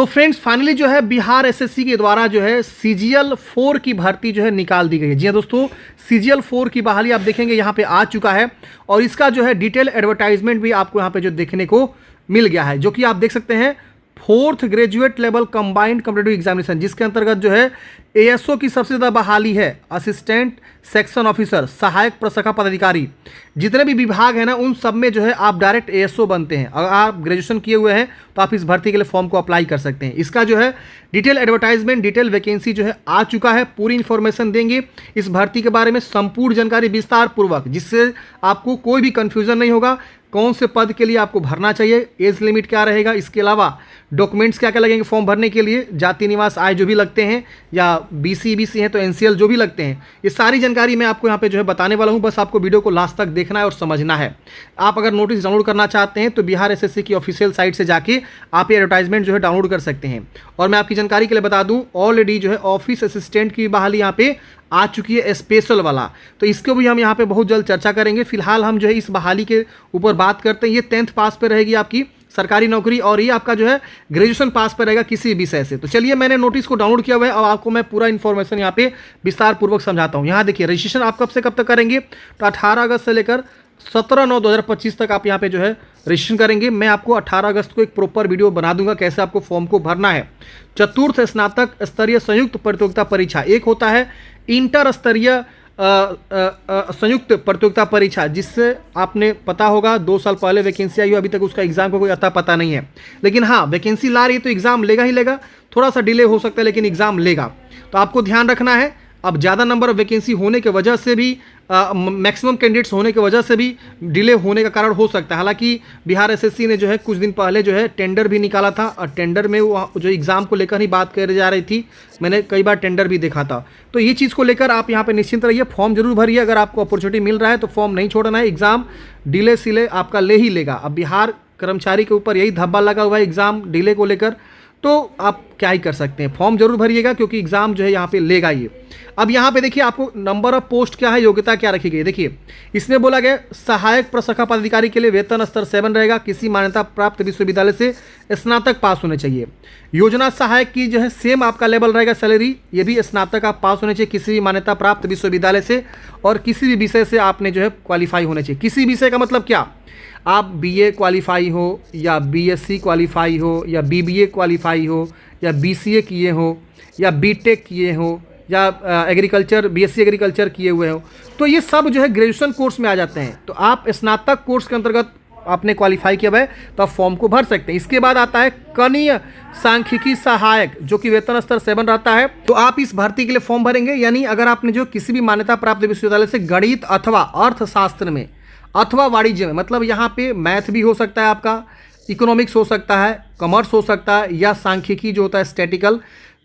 Friends finally जो है Bihar SSC के द्वारा जो है सीजीएल 4 की भर्ती जो है निकाल दी गई है। जी हाँ दोस्तों, सीजीएल 4 की बहाली आप देखेंगे यहाँ पे आ चुका है और इसका जो है डिटेल एडवर्टाइजमेंट भी आपको यहाँ पे जो देखने को मिल गया है, जो कि आप देख सकते हैं 4th graduate level combined competitive examination, जिसके अंतर्गत जो है एएसओ की सबसे ज़्यादा बहाली है। असिस्टेंट सेक्शन ऑफिसर, सहायक प्रशाखा पदाधिकारी, जितने भी विभाग हैं ना उन सब में जो है आप डायरेक्ट एएसओ बनते हैं। अगर आप ग्रेजुएशन किए हुए हैं तो आप इस भर्ती के लिए फॉर्म को अप्लाई कर सकते हैं। इसका जो है डिटेल एडवर्टाइजमेंट, डिटेल वैकेंसी जो है आ चुका है। पूरी इन्फॉर्मेशन देंगे इस भर्ती के बारे में, संपूर्ण जानकारी विस्तार पूर्वक, जिससे आपको कोई भी कन्फ्यूजन नहीं होगा। कौन से पद के लिए आपको भरना चाहिए, एज लिमिट क्या रहेगा, इसके अलावा डॉक्यूमेंट्स क्या क्या लगेंगे फॉर्म भरने के लिए, जाति निवास आय जो भी लगते हैं, या बीसी हैं तो एनसीएल जो भी लगते हैं, ये सारी जानकारी मैं आपको यहाँ पे जो है बताने वाला हूँ। बस आपको वीडियो को लास्ट तक देखना है और समझना है। आप अगर नोटिस डाउनलोड करना चाहते हैं तो बिहार एसएससी की ऑफिशियल साइट से जाके आप ये एडवर्टाइजमेंट जो है डाउनलोड कर सकते हैं। और मैं आपकी जानकारी के लिए बता दूँ, ऑलरेडी जो है ऑफिस असिस्टेंट की बहाली यहाँ पे आ चुकी है, स्पेशल वाला, तो इसको भी हम यहाँ पे बहुत जल्द चर्चा करेंगे। फिलहाल हम जो है इस बहाली के ऊपर बात करते हैं। ये 10th पास पे रहेगी आपकी सरकारी नौकरी, और ये आपका जो है ग्रेजुएशन पास पे रहेगा किसी विषय से। तो चलिए, मैंने नोटिस को डाउनलोड किया हुआ है और आपको मैं पूरा इन्फॉर्मेशन यहाँ पे विस्तार पूर्वक समझाता हूँ। यहाँ देखिए, रजिस्ट्रेशन आप कब से कब तक करेंगे, तो 18 अगस्त से लेकर 17/9/2025 तक आप यहाँ पे जो है रजिस्ट्रेशन करेंगे। मैं आपको 18 अगस्त को एक प्रॉपर वीडियो बना दूंगा कैसे आपको फॉर्म को भरना है। चतुर्थ स्नातक स्तरीय संयुक्त प्रतियोगिता परीक्षा, एक होता है इंटर स्तरीय संयुक्त प्रतियोगिता परीक्षा, जिससे आपने पता होगा 2 साल पहले वैकेंसी आई हो, अभी तक उसका एग्जाम का कोई अता पता नहीं है। लेकिन हाँ, वैकेंसी ला रही है तो एग्जाम लेगा ही लेगा, थोड़ा सा डिले हो सकता है लेकिन एग्जाम लेगा। तो आपको ध्यान रखना है, अब ज़्यादा नंबर ऑफ वैकेंसी होने की वजह से भी, मैक्सिमम कैंडिडेट्स होने की वजह से भी डिले होने का कारण हो सकता है। हालांकि बिहार एसएससी ने जो है कुछ दिन पहले जो है टेंडर भी निकाला था, और टेंडर में वो जो एग्ज़ाम को लेकर ही बात कर जा रही थी। मैंने कई बार टेंडर भी देखा था। तो ये चीज़ को लेकर आप यहाँ पे निश्चिंत रहिए, फॉर्म जरूर भरिए। अगर आपको अपॉर्चुनिटी मिल रहा है तो फॉर्म नहीं छोड़ना है, एग्ज़ाम डिले सिले आपका ले ही लेगा। अब बिहार कर्मचारी के ऊपर यही धब्बा लगा हुआ है एग्ज़ाम डिले को लेकर, तो आप क्या ही कर सकते हैं, फॉर्म जरूर भरिएगा क्योंकि एग्जाम जो है यहाँ पे लेगा ये। अब यहाँ पे देखिए, आपको नंबर ऑफ पोस्ट क्या है, योग्यता क्या रखी गई है। देखिए, इसमें बोला गया सहायक प्रशाखा पदाधिकारी के लिए वेतन स्तर 7 रहेगा, किसी मान्यता प्राप्त विश्वविद्यालय से स्नातक पास होने चाहिए। योजना सहायक की जो है सेम आपका लेवल रहेगा सैलरी, ये भी स्नातक आप पास होने चाहिए किसी भी मान्यता प्राप्त विश्वविद्यालय से, और किसी भी विषय से आपने जो है क्वालिफाई होने चाहिए। किसी विषय का मतलब क्या, आप बीए क्वालिफाई हो, या बीएससी क्वालिफाई हो, या बीबीए क्वालिफाई हो, या बीसीए किए हो, या बीटेक किए हो, या एग्रीकल्चर बीएससी एग्रीकल्चर किए हुए हो, तो ये सब जो है ग्रेजुएशन कोर्स में आ जाते हैं। तो आप स्नातक कोर्स के अंतर्गत आपने क्वालिफाई किया हुआ है तो आप फॉर्म को भर सकते हैं। इसके बाद आता है कनीय सांख्यिकी सहायक, जो कि वेतन स्तर 7 रहता है। तो आप इस भर्ती के लिए फॉर्म भरेंगे, यानी अगर आपने जो किसी भी मान्यता प्राप्त विश्वविद्यालय से गणित अथवा अर्थशास्त्र में अथवा वाणिज्य में, मतलब यहाँ पे मैथ भी हो सकता है आपका, इकोनॉमिक्स हो सकता है, कॉमर्स हो सकता है, या सांख्यिकी जो होता है स्टैटिकल,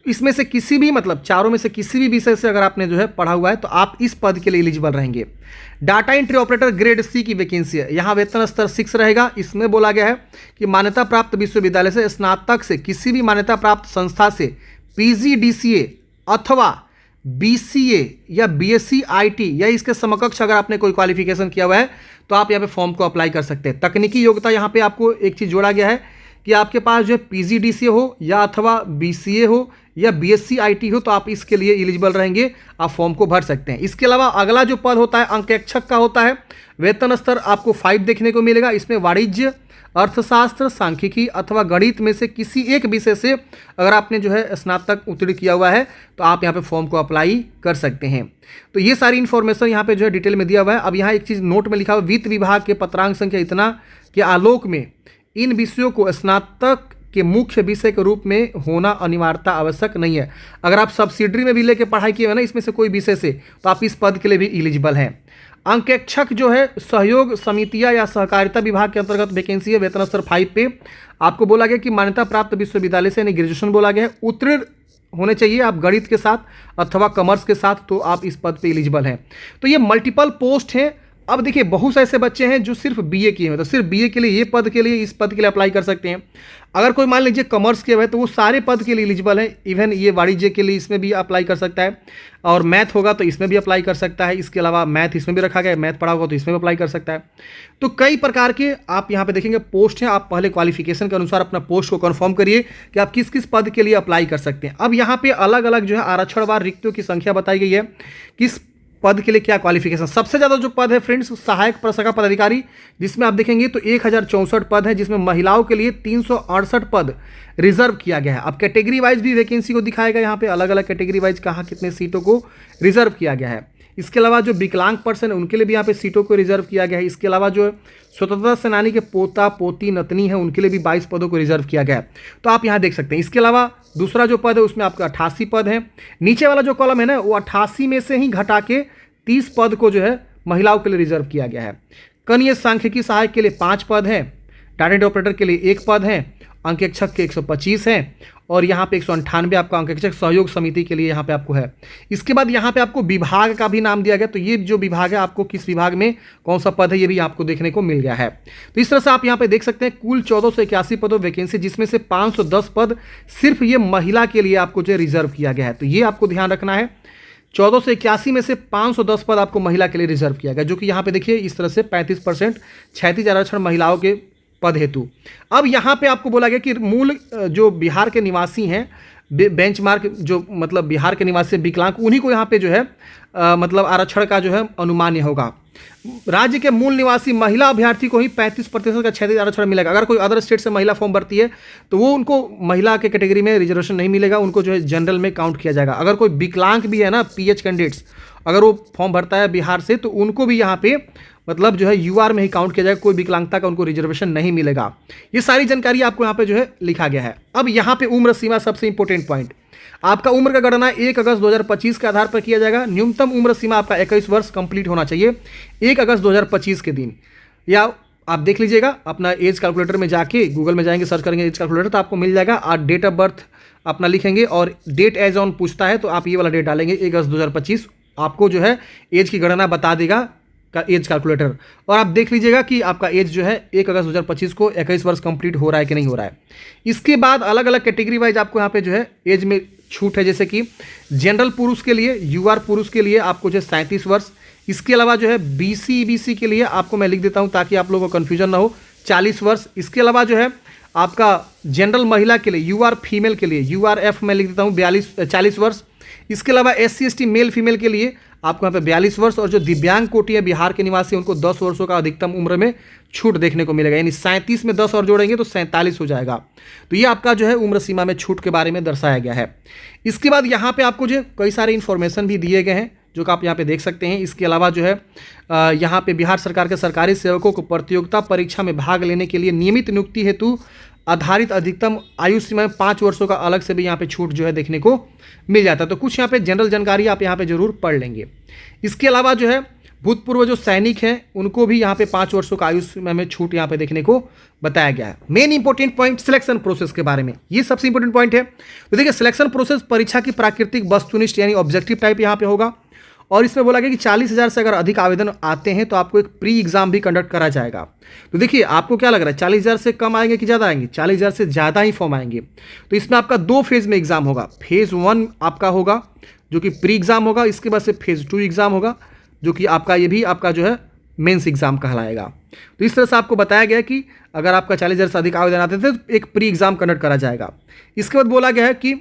इसमें से किसी भी, मतलब चारों में से किसी भी विषय से अगर आपने जो है पढ़ा हुआ है तो आप इस पद के लिए एलिजिबल रहेंगे। Data entry operator grade C की वैकेंसी है, यहाँ वेतन स्तर 6 रहेगा। इसमें बोला गया है कि मान्यता प्राप्त विश्वविद्यालय से स्नातक से किसी भी मान्यता प्राप्त संस्था से पीजीडीसीए अथवा बीसीए या बीएससी आईटी या इसके समकक्ष अगर आपने कोई क्वालिफिकेशन किया हुआ है तो आप यहाँ पे फॉर्म को अप्लाई कर सकते हैं। तकनीकी योग्यता यहाँ पे आपको एक चीज़ जोड़ा गया है कि आपके पास जो है पीजीडीसीए हो, या अथवा बीसीए हो, या बीएससी आईटी हो, तो आप इसके लिए एलिजिबल रहेंगे, आप फॉर्म को भर सकते हैं। इसके अलावा अगला जो पद होता है अंकेक्षक का होता है, वेतन स्तर आपको 5 देखने को मिलेगा। इसमें वाणिज्य, अर्थशास्त्र, सांख्यिकी अथवा गणित में से किसी एक विषय से अगर आपने जो है स्नातक उत्तीर्ण किया हुआ है तो आप यहाँ पे फॉर्म को अप्लाई कर सकते हैं। तो ये सारी इन्फॉर्मेशन यहाँ पे जो है डिटेल में दिया हुआ है। अब यहाँ एक चीज़ नोट में लिखा हुआ, वित्त विभाग के पत्रांक संख्या इतना के आलोक में इन विषयों को स्नातक के मुख्य विषय के रूप में होना अनिवार्यता आवश्यक नहीं है। अगर आप सब्सिडरी में भी लेके पढ़ाई किए हो ना इसमें से कोई विषय से, तो आप इस पद के लिए भी एलिजिबल हैं। अंकेक्षक जो है सहयोग समितियां या सहकारिता विभाग के अंतर्गत वैकेंसी है, वेतन स्तर 5 पे। आपको बोला गया कि मान्यता प्राप्त विश्वविद्यालय से यानी ग्रेजुएशन बोला गया है, उत्तीर्ण होने चाहिए आप गणित के साथ अथवा कॉमर्स के साथ, तो आप इस पद पे एलिजिबल हैं। तो ये मल्टीपल पोस्ट हैं, अब देखिए बहुत से ऐसे बच्चे हैं जो सिर्फ बीए किए हैं, तो सिर्फ बीए के लिए ये पद के लिए इस पद के लिए अप्लाई कर सकते हैं। अगर कोई मान लीजिए कॉमर्स किया हुआ है तो वो सारे पद के लिए एलिजिबल है, इवन ये वाणिज्य के लिए इसमें भी अप्लाई कर सकता है, और मैथ होगा तो इसमें भी अप्लाई कर सकता है। इसके अलावा मैथ इसमें भी रखा गया है, मैथ पढ़ा होगा तो इसमें भी अप्लाई कर सकता है। तो कई प्रकार के आप यहाँ पे देखेंगे पोस्ट हैं। आप पहले क्वालिफिकेशन के अनुसार अपना पोस्ट को कंफर्म करिए कि आप किस किस पद के लिए अप्लाई कर सकते हैं। अब यहाँ पे अलग अलग जो है आरक्षणवार रिक्तियों की संख्या बताई गई है, किस पद के लिए क्या क्वालिफिकेशन। सबसे ज़्यादा जो पद है फ्रेंड्स सहायक प्रशाखा पदाधिकारी, जिसमें आप देखेंगे तो 1064 पद है, जिसमें महिलाओं के लिए 368 पद रिजर्व किया गया है। अब कैटेगरी वाइज भी वैकेंसी को दिखाएगा, यहाँ पे अलग अलग कैटेगरी वाइज कहाँ कितने सीटों को रिजर्व किया गया है। इसके अलावा जो विकलांग पर्सन है उनके लिए भी यहाँ पे सीटों को रिजर्व किया गया है। इसके अलावा जो स्वतंत्रता सेनानी के पोता पोती नतनी है उनके लिए भी 22 पदों को रिजर्व किया गया है, तो आप यहाँ देख सकते हैं। इसके अलावा दूसरा जो पद है उसमें आपका 88 पद है। नीचे वाला जो कॉलम है ना वो 88 में से ही घटा के 30 पद को जो है महिलाओं के लिए रिजर्व किया गया है। कनीय सांख्यिकी सहायक के लिए 5 पद है, डाटा ऑपरेटर के लिए 1 पद है, अंकेक्षक के 125 हैं, और यहाँ पे 198 आपका अंकेक्षक सहयोग समिति के लिए यहाँ पे आपको है। इसके बाद यहाँ पे आपको विभाग का भी नाम दिया गया, तो ये जो विभाग है आपको किस विभाग में कौन सा पद है ये भी आपको देखने को मिल गया है। तो इस तरह से आप यहाँ पे देख सकते हैं कुल 1481 पदों वैकेंसी, जिसमें से 510 पद सिर्फ ये महिला के लिए आपको जो रिजर्व किया गया है। तो ये आपको ध्यान रखना है, 1481 में से 510 पद आपको महिला के लिए रिजर्व किया गया, जो कि यहाँ पे देखिए इस तरह से 35% क्षैतिज आरक्षण महिलाओं के पद हेतु। अब यहाँ पे आपको बोला गया कि मूल जो बिहार के निवासी हैं, बेंचमार्क जो मतलब बिहार के निवासी विकलांग, उन्हीं को यहाँ पे जो है मतलब आरक्षण का जो है अनुमान्य होगा। राज्य के मूल निवासी महिला अभ्यर्थी को ही 35% का क्षैतिज आरक्षण मिलेगा। अगर कोई अदर स्टेट से महिला फॉर्म भरती है तो वो उनको महिला के कैटेगरी में रिजर्वेशन नहीं मिलेगा, उनको जो है जनरल में काउंट किया जाएगा। अगर कोई विकलांग भी है ना, पीएच कैंडिडेट्स, अगर वो फॉर्म भरता है बिहार से तो उनको भी यहाँ पे मतलब जो है यूआर में ही काउंट किया जाएगा, कोई विकलांगता का उनको रिजर्वेशन नहीं मिलेगा। ये सारी जानकारी आपको यहाँ पे जो है लिखा गया है। अब यहाँ पे उम्र सीमा सबसे इंपॉर्टेंट पॉइंट, आपका उम्र का गणना 1 अगस्त 2025 के आधार पर किया जाएगा। न्यूनतम उम्र सीमा आपका 21 वर्ष कंप्लीट होना चाहिए 1 अगस्त 2025 के दिन। या आप देख लीजिएगा अपना एज कैलकुलेटर में जाके, गूगल में जाएंगे सर्च करेंगे एज कैलकुलेटर तो आपको मिल जाएगा। और डेट ऑफ बर्थ अपना लिखेंगे और डेट एज ऑन पूछता है तो आप ये वाला डेट डालेंगे 1 अगस्त 2025, आपको जो है एज की गणना बता देगा का एज कैलकुलेटर। और आप देख लीजिएगा कि आपका एज जो है 1 अगस्त 2025 को 21 वर्ष कंप्लीट हो रहा है कि नहीं हो रहा है। इसके बाद अलग अलग कैटेगरी वाइज आपको यहाँ पे जो है एज में छूट है, जैसे कि जनरल पुरुष के लिए, यूआर पुरुष के लिए आपको जो है 37 वर्ष। इसके अलावा जो है बीसी ईबीसी के लिए आपको मैं लिख देता हूँ ताकि आप लोगों को कन्फ्यूजन ना हो, 40 वर्ष। इसके अलावा जो है आपका जनरल महिला के लिए, यूआर फीमेल के लिए, यूआरएफ मैं लिख देता हूँ 40 वर्ष। इसके अलावा SC ST मेल फीमेल के लिए आपको यहाँ पे 42 वर्ष, और जो दिव्यांग कोटि है बिहार के निवासी उनको 10 वर्षों का अधिकतम उम्र में छूट देखने को मिलेगा, यानी 37 में 10 और जोड़ेंगे तो 47 हो जाएगा। तो ये आपका जो है उम्र सीमा में छूट के बारे में दर्शाया गया है। इसके बाद यहाँ पे आपको जो कई सारे इन्फॉर्मेशन भी दिए गए हैं जो कि आप यहाँ पे देख सकते हैं। इसके अलावा जो है यहाँ पे बिहार सरकार के सरकारी सेवकों को प्रतियोगिता परीक्षा में भाग लेने के लिए नियमित नियुक्ति हेतु आधारित अधिकतम आयु सीमा में 5 वर्षों का अलग से भी यहाँ पे छूट जो है देखने को मिल जाता है। तो कुछ यहाँ पे जनरल जानकारी आप यहाँ पे जरूर पढ़ लेंगे। इसके अलावा जो है भूतपूर्व जो सैनिक हैं उनको भी यहाँ पे 5 वर्षों का आयु सीमा में छूट यहाँ पे देखने को बताया गया है। Main important point selection process के बारे में, ये सबसे इंपॉर्टेंट पॉइंट है। तो देखिए सिलेक्शन प्रोसेस परीक्षा की प्राकृतिक वस्तुनिष्ठ यानी ऑब्जेक्टिव टाइप यहाँ पे होगा, और इसमें बोला गया कि 40,000 से अगर अधिक आवेदन आते हैं तो आपको एक प्री एग्जाम भी कंडक्ट करा जाएगा। तो देखिए आपको क्या लग रहा है 40,000 से कम आएंगे कि ज़्यादा आएंगे? 40,000 से ज़्यादा ही फॉर्म आएंगे। तो इसमें आपका 2 फेज़ में एग्जाम होगा। फेज़ 1 आपका होगा जो कि प्री एग्जाम होगा, इसके बाद से फेज़ 2 एग्जाम होगा जो कि आपका ये भी आपका जो है मेंस एग्जाम कहलाएगा। तो इस तरह से आपको बताया गया कि अगर आपका 40,000 से अधिक आवेदन आते थे तो एक प्री एग्जाम कंडक्ट करा जाएगा। इसके बाद बोला गया है कि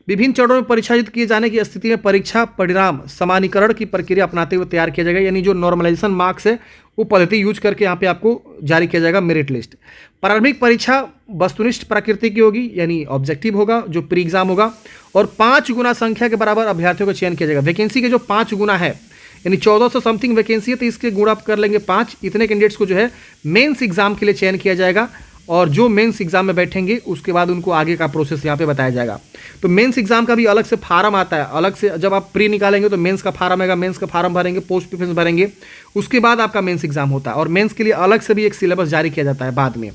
विभिन्न चरणों में परीक्षायुक्त किए जाने की स्थिति में परीक्षा परिणाम समानीकरण की प्रक्रिया अपनाते हुए तैयार किया जाएगा, यानी जो नॉर्मलाइजेशन मार्क्स है वो पद्धति यूज करके यहाँ पे आपको जारी किया जाएगा मेरिट लिस्ट। प्रारंभिक परीक्षा वस्तुनिष्ठ प्रकृति की होगी यानी ऑब्जेक्टिव होगा जो प्री एग्जाम होगा, और 5 गुना संख्या के बराबर अभ्यर्थियों का चयन किया जाएगा। वैकेंसी के जो 5 गुना है यानी 1400 समथिंग वैकेंसी है तो इसके गुणा आप कर लेंगे 5, इतने कैंडिडेट्स को जो है मेंस एग्जाम के लिए चयन किया जाएगा, और जो मेंस एग्जाम में बैठेंगे उसके बाद उनको आगे का प्रोसेस यहाँ पे बताया जाएगा। तो मेंस एग्जाम का भी अलग से फार्म आता है, अलग से जब आप प्री निकालेंगे तो मेंस का फार्म आएगा, मेंस का फार्म भरेंगे, पोस्ट प्रिफरेंस भरेंगे, उसके बाद आपका मेंस एग्जाम होता है, और मेंस के लिए अलग से भी एक सिलेबस जारी किया जाता है बाद में।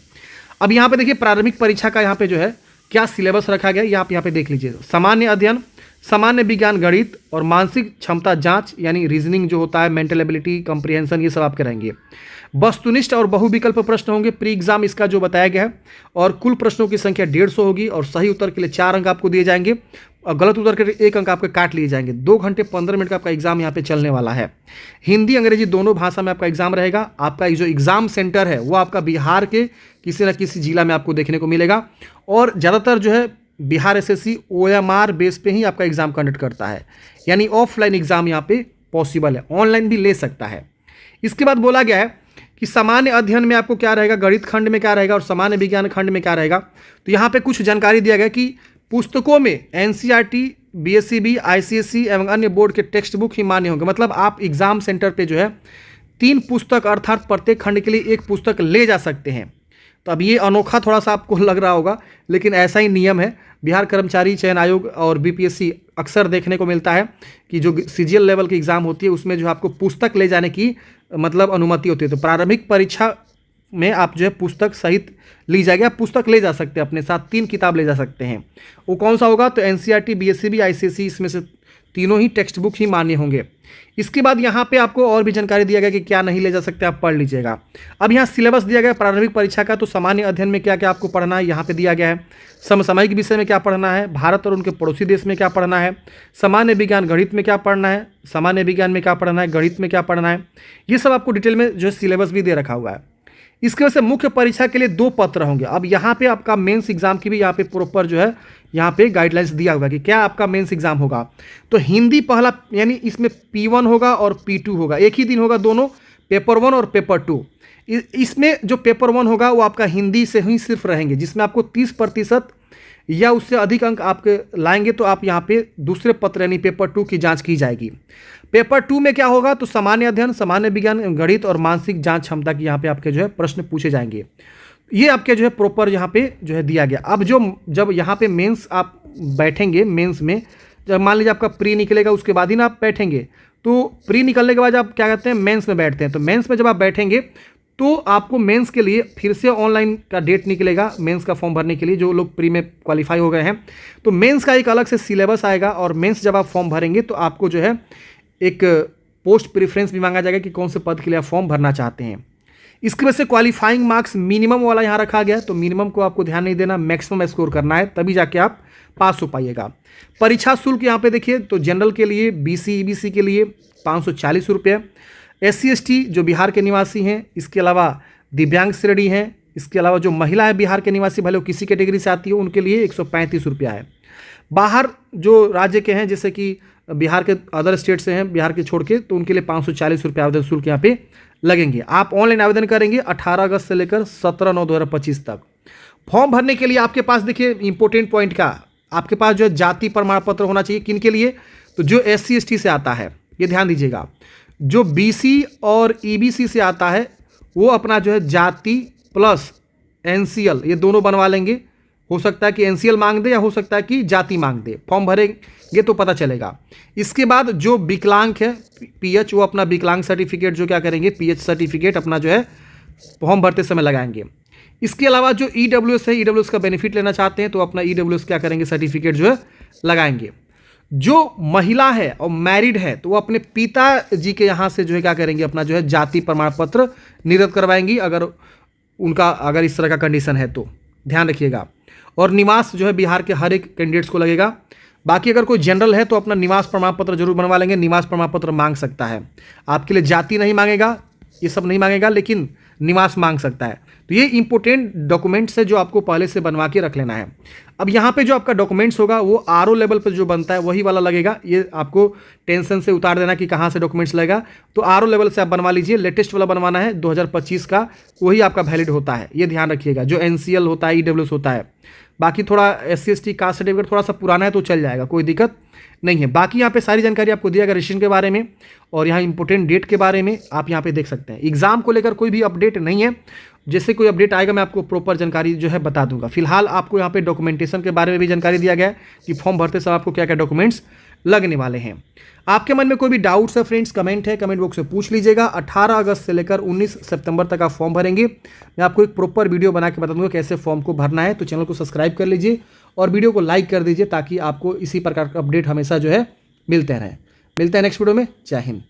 अब यहाँ पे देखिए प्रारंभिक परीक्षा का यहाँ पे जो है क्या सिलेबस रखा गया ये आप यहाँ पे देख लीजिए। सामान्य अध्ययन, सामान्य विज्ञान, गणित और मानसिक क्षमता जांच यानी रीजनिंग जो होता है, मेंटल एबिलिटी, कंप्रीहेंशन, ये सब आप कराएंगे। वस्तुनिष्ठ और बहुविकल्प प्रश्न होंगे प्री एग्जाम इसका जो बताया गया है, और कुल प्रश्नों की संख्या 150 होगी और सही उत्तर के लिए 4 अंक आपको दिए जाएंगे और गलत उत्तर के लिए 1 अंक आपके काट लिए जाएंगे। 2 घंटे 15 मिनट का आपका एग्जाम यहाँ पे चलने वाला है। हिंदी अंग्रेजी दोनों भाषा में आपका एग्जाम रहेगा। आपका जो एग्जाम सेंटर है वो आपका बिहार के किसी न किसी जिला में आपको देखने को मिलेगा और ज़्यादातर जो है बिहार एसएससी OMR बेस पे ही आपका एग्जाम कंडक्ट करता है, यानी ऑफलाइन एग्जाम यहाँ पे पॉसिबल है, ऑनलाइन भी ले सकता है। इसके बाद बोला गया है कि सामान्य अध्ययन में आपको क्या रहेगा, गणित खंड में क्या रहेगा और सामान्य विज्ञान खंड में क्या रहेगा। तो यहाँ पे कुछ जानकारी दिया गया कि पुस्तकों में NCERT, BSEB, ICSE एवं अन्य बोर्ड के टेक्स्ट बुक ही मान्य होंगे। मतलब आप एग्जाम सेंटर पे जो है 3 पुस्तक अर्थात प्रत्येक खंड के लिए 1 पुस्तक ले जा सकते हैं। तो अब ये अनोखा थोड़ा सा आपको लग रहा होगा, लेकिन ऐसा ही नियम है। बिहार कर्मचारी चयन आयोग और BPSC अक्सर देखने को मिलता है कि जो CGL लेवल की एग्ज़ाम होती है उसमें जो आपको पुस्तक ले जाने की मतलब अनुमति होती है। तो प्रारंभिक परीक्षा में आप जो है पुस्तक सहित ली जाएगी, आप पुस्तक ले जा सकते हैं अपने साथ, 3 किताब ले जा सकते हैं। वो कौन सा होगा, तो NCERT, BSEB, ICSE, इसमें से तीनों ही टेक्स्ट बुक ही मान्य होंगे। इसके बाद यहाँ पे आपको और भी जानकारी दिया गया कि क्या नहीं ले जा सकते, आप पढ़ लीजिएगा। अब यहाँ सिलेबस दिया गया प्रारंभिक परीक्षा का। तो सामान्य अध्ययन में क्या क्या आपको पढ़ना है यहाँ पे दिया गया है, समसामयिक विषय में क्या पढ़ना है, भारत और उनके पड़ोसी देश में क्या पढ़ना है, सामान्य विज्ञान गणित में क्या पढ़ना है, सामान्य विज्ञान में क्या पढ़ना है, गणित में क्या पढ़ना है, ये सब आपको डिटेल में जो है सिलेबस भी दे रखा हुआ है। इसके वजह से मुख्य परीक्षा के लिए 2 पत्र होंगे। अब यहाँ पे आपका मेंस एग्जाम की भी यहाँ पे प्रॉपर जो है यहाँ पे गाइडलाइंस दिया हुआ है कि क्या आपका मेंस एग्जाम होगा। तो हिंदी पहला, यानी इसमें P1 होगा और P2 होगा, एक ही दिन होगा दोनों, पेपर 1 और पेपर 2। इसमें जो पेपर 1 होगा वो आपका हिंदी से ही सिर्फ रहेंगे, जिसमें आपको 30% या उससे अधिक अंक आपके लाएंगे तो आप यहाँ पे दूसरे पत्र यानी पेपर 2 की जांच की जाएगी। पेपर 2 में क्या होगा, तो सामान्य अध्ययन, सामान्य विज्ञान, गणित और मानसिक जांच क्षमता की यहाँ पे आपके जो है प्रश्न पूछे जाएंगे। ये आपके जो है प्रॉपर यहाँ पे जो है दिया गया। अब जब यहाँ पे मेंस आप बैठेंगे, मेंस में जब मान लीजिए आपका प्री निकलेगा उसके बाद ही ना आप बैठेंगे, तो प्री निकलने के बाद आप क्या कहते हैं मेंस में बैठते हैं। तो मेंस में जब आप बैठेंगे तो आपको मेंस के लिए फिर से ऑनलाइन का डेट निकलेगा मेंस का फॉर्म भरने के लिए, जो लोग प्री में क्वालिफाई हो गए हैं। तो मेंस का एक अलग से सिलेबस आएगा और मेंस जब आप फॉर्म भरेंगे तो आपको जो है एक पोस्ट प्रेफरेंस भी मांगा जाएगा कि कौन से पद के लिए आप फॉर्म भरना चाहते हैं। इसकी वजह से क्वालिफाइंग मार्क्स मिनिमम वाला यहाँ रखा गया है, तो मिनिमम को आपको ध्यान नहीं देना, मैक्सिमम स्कोर करना है, तभी जाके आप पास हो पाइएगा। परीक्षा शुल्क यहाँ पे देखिए, तो जनरल के लिए, BC EBC के लिए 540 रुपये, SC ST जो बिहार के निवासी हैं, इसके अलावा दिव्यांग श्रेणी हैं, इसके अलावा जो महिला है बिहार के निवासी, भले वो किसी कैटेगरी से आती है, उनके लिए 135 रुपया है। बाहर जो राज्य के हैं जैसे कि बिहार के अदर स्टेट से हैं, बिहार के छोड़ के, तो उनके लिए 540 रुपये आवेदन शुल्क यहाँ पे लगेंगे। आप ऑनलाइन आवेदन करेंगे 18 अगस्त से लेकर 17/9/2025 तक। फॉर्म भरने के लिए आपके पास देखिए इंपॉर्टेंट पॉइंट का, आपके पास जो है जाति प्रमाण पत्र होना चाहिए। किन के लिए, तो जो SC ST से आता है, ये ध्यान दीजिएगा। जो BC और EBC से आता है वो अपना जो है जाति प्लस NCL ये दोनों बनवा लेंगे। हो सकता है कि NCL मांग दे या हो सकता है कि जाति मांग दे, फॉर्म भरेंगे तो पता चलेगा। इसके बाद जो विकलांग है PH, वो अपना विकलांग सर्टिफिकेट जो क्या करेंगे, PH सर्टिफिकेट अपना जो है फॉर्म भरते समय लगाएंगे। इसके अलावा जो EWS है, EWS का बेनिफिट लेना चाहते हैं तो अपना EWS क्या करेंगे, सर्टिफिकेट जो है लगाएंगे। जो महिला है और मैरिड है तो वो अपने पिताजी के यहाँ से जो है क्या करेंगे, अपना जो है जाति प्रमाण पत्र निर्गत करवाएंगी, अगर इस तरह का कंडीशन है तो ध्यान रखिएगा। और निवास जो है बिहार के हर एक कैंडिडेट्स को लगेगा। बाकी अगर कोई जनरल है तो अपना निवास प्रमाण पत्र जरूर बनवा लेंगे, निवास प्रमाण पत्र मांग सकता है। आपके लिए जाति नहीं मांगेगा, ये सब नहीं मांगेगा, लेकिन निवास मांग सकता है। तो ये इंपॉर्टेंट डॉक्यूमेंट्स है जो आपको पहले से बनवा के रख लेना है। अब यहाँ पे जो आपका डॉक्यूमेंट्स होगा वो RO लेवल पर जो बनता है वही वाला लगेगा। ये आपको टेंशन से उतार देना कि कहाँ से डॉक्यूमेंट्स लगेगा, तो RO लेवल से आप बनवा लीजिए। लेटेस्ट वाला बनवाना है 2025 का, वही आपका वैलिड होता है, ये ध्यान रखिएगा। जो NCL होता है, EWS होता है, बाकी थोड़ा SC ST कास्ट सर्टिफिकेट थोड़ा सा पुराना है तो चल जाएगा, कोई दिक्कत नहीं है। बाकी यहाँ पे सारी जानकारी आपको दिया गया रजिस्ट्रेशन के बारे में और यहाँ इंपॉर्टेंट डेट के बारे में आप यहाँ पे देख सकते हैं। एग्जाम को लेकर कोई भी अपडेट नहीं है, जैसे कोई अपडेट आएगा मैं आपको प्रॉपर जानकारी जो है बता दूंगा। फिलहाल आपको यहाँ पे डॉक्यूमेंटेशन के बारे में भी जानकारी दिया गया है कि फॉर्म भरते समय आपको क्या क्या डॉक्यूमेंट्स लगने वाले हैं। आपके मन में कोई भी डाउट्स है फ्रेंड्स, कमेंट है, कमेंट बॉक्स में पूछ लीजिएगा। 18 अगस्त से लेकर 19 सितंबर तक आप फॉर्म भरेंगे। मैं आपको एक प्रॉपर वीडियो बना के बता दूंगा कैसे फॉर्म को भरना है, तो चैनल को सब्सक्राइब कर लीजिए और वीडियो को लाइक कर दीजिए ताकि आपको इसी प्रकार का अपडेट हमेशा जो है मिलते रहे। मिलते हैं नेक्स्ट वीडियो में। जय हिंद।